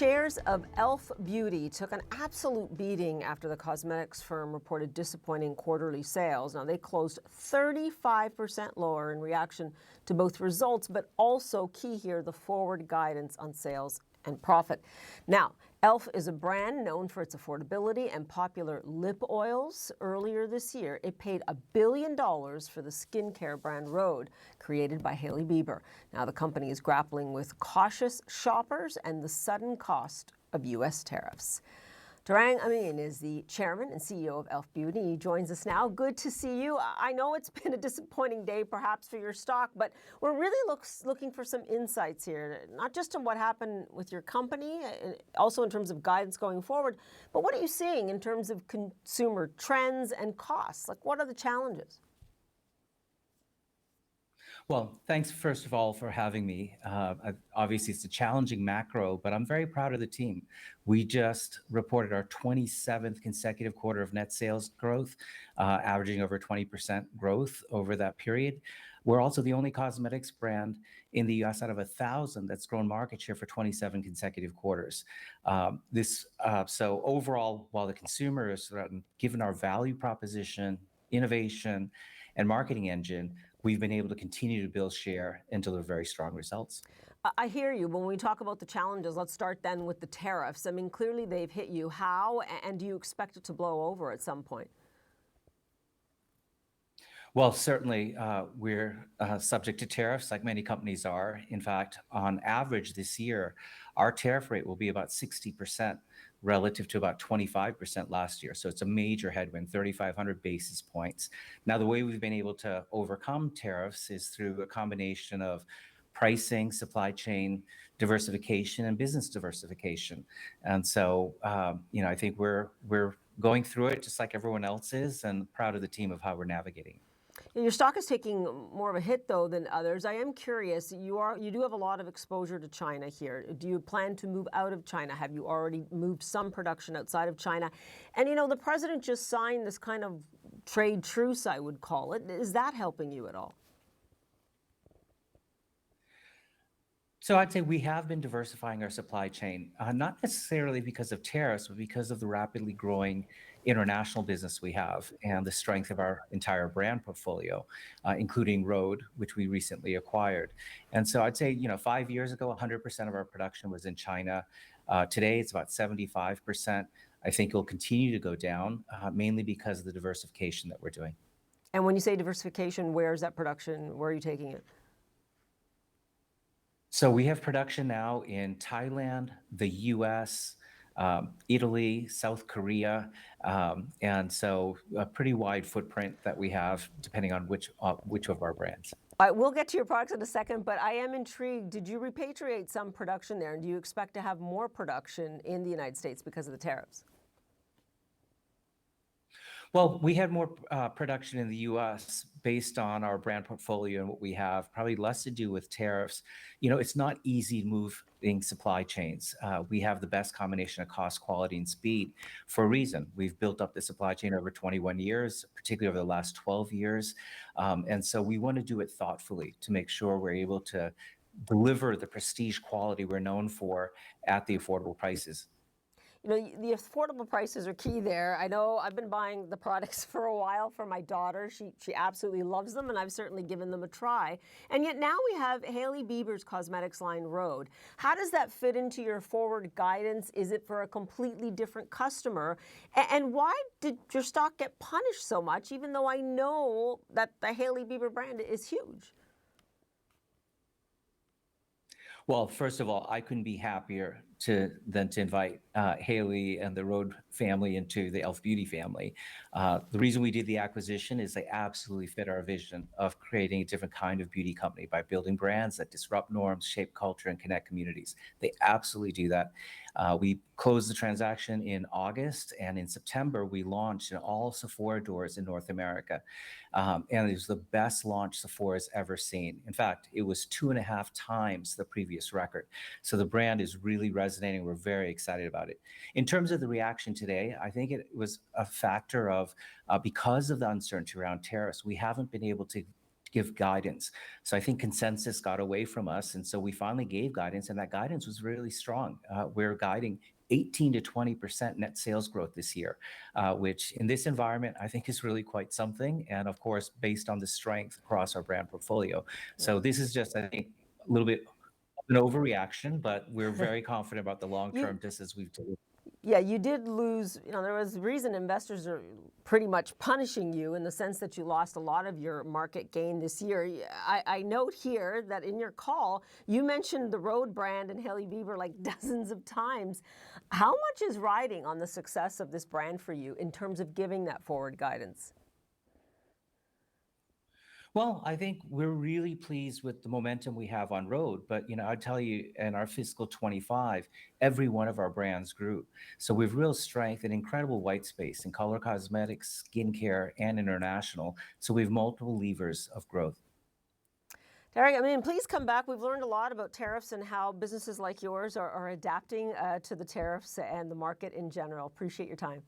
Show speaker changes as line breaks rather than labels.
Shares of e.l.f. Beauty took an absolute beating after the cosmetics firm reported disappointing quarterly sales. Now, they closed 35% lower in reaction to both results, but also key here, the forward guidance on sales and profit. Now, e.l.f. is a brand known for its affordability and popular lip oils. Earlier this year, it paid $1 billion for the skincare brand Rhode, created by Hailey Bieber. Now, the company is grappling with cautious shoppers and the sudden cost of U.S. tariffs. Tarang Amin is the chairman and CEO of e.l.f. Beauty. He joins us now. Good to see you. I know it's been a disappointing day perhaps for your stock, but we're really looking for some insights here, not just on what happened with your company, also in terms of guidance going forward, but what are you seeing in terms of consumer trends and costs? Like, what are the challenges?
Well, thanks, first of all, for having me. Obviously, it's a challenging macro, but I'm very proud of the team. We just reported our 27th consecutive quarter of net sales growth, averaging over 20% growth over that period. We're also the only cosmetics brand in the US out of 1,000 that's grown market share for 27 consecutive quarters. So overall, while the consumer is threatened, given our value proposition, innovation, and marketing engine, we've been able to continue to build share and deliver very strong results.
I hear you. When we talk about the challenges, let's start then with the tariffs. I mean, clearly they've hit you. How, and do you expect it to blow over at some point?
Well, certainly we're subject to tariffs like many companies are. In fact, on average this year, our tariff rate will be about 60% relative to about 25% last year. So it's a major headwind, 3,500 basis points. Now, the way we've been able to overcome tariffs is through a combination of pricing, supply chain diversification, and business diversification. And so, I think we're going through it just like everyone else is, and proud of the team of how we're navigating.
Your stock is taking more of a hit, though, than others. I am curious, you do have a lot of exposure to China here. Do you plan to move out of China? Have you already moved some production outside of China? And, the president just signed this kind of trade truce, I would call it. Is that helping you at all?
So I'd say we have been diversifying our supply chain, not necessarily because of tariffs, but because of the rapidly growing international business we have and the strength of our entire brand portfolio, including Rhode, which we recently acquired. And so I'd say, 5 years ago, 100% of our production was in China. Today, it's about 75%. I think it'll continue to go down, mainly because of the diversification that we're doing.
And when you say diversification, where is that production? Where are you taking it?
So we have production now in Thailand, the US, Italy, South Korea, and so a pretty wide footprint that we have depending on which of our brands.
All right, we'll get to your products in a second, but I am intrigued. Did you repatriate some production there, and do you expect to have more production in the United States because of the tariffs?
Well, we had more production in the U.S. based on our brand portfolio and what we have, probably less to do with tariffs. It's not easy moving supply chains. We have the best combination of cost, quality, and speed for a reason. We've built up the supply chain over 21 years, particularly over the last 12 years. And so we want to do it thoughtfully to make sure we're able to deliver the prestige quality we're known for at the affordable prices.
The affordable prices are key there. I know I've been buying the products for a while for my daughter. She absolutely loves them, and I've certainly given them a try. And yet now we have Hailey Bieber's cosmetics line, Rhode. How does that fit into your forward guidance? Is it for a completely different customer? And why did your stock get punished so much, even though I know that the Hailey Bieber brand is huge?
Well, first of all, I couldn't be happier than to invite Hailey and the Rhode family into the e.l.f. Beauty family. The reason we did the acquisition is they absolutely fit our vision of creating a different kind of beauty company by building brands that disrupt norms, shape culture, and connect communities. They absolutely do that. We closed the transaction in August, and in September, we launched in all Sephora doors in North America. And it was the best launch Sephora's ever seen. In fact, it was 2.5 times the previous record. So the brand is really resonating. We're very excited about it. In terms of the reaction today, I think it was a factor of, because of the uncertainty around tariffs, we haven't been able to give guidance. So I think consensus got away from us. And so we finally gave guidance, and that guidance was really strong. We're guiding 18 to 20% net sales growth this year, which in this environment, I think is really quite something. And of course, based on the strength across our brand portfolio. So this is just, I think, a little bit of an overreaction, but we're very confident about the long
You,
term, just as we've delivered.
yeah, you did lose, there was a reason investors are pretty much punishing you in the sense that you lost a lot of your market gain this year. I note here that in your call, you mentioned the Rhode brand and Hailey Bieber like dozens of times. How much is riding on the success of this brand for you in terms of giving that forward guidance?
Well, I think we're really pleased with the momentum we have on road, but I tell you, in our fiscal 25, every one of our brands grew. So we've real strength and incredible white space in color cosmetics, skincare, and international. So we have multiple levers of growth.
Tarang, please come back. We've learned a lot about tariffs and how businesses like yours are adapting to the tariffs and the market in general. Appreciate your time.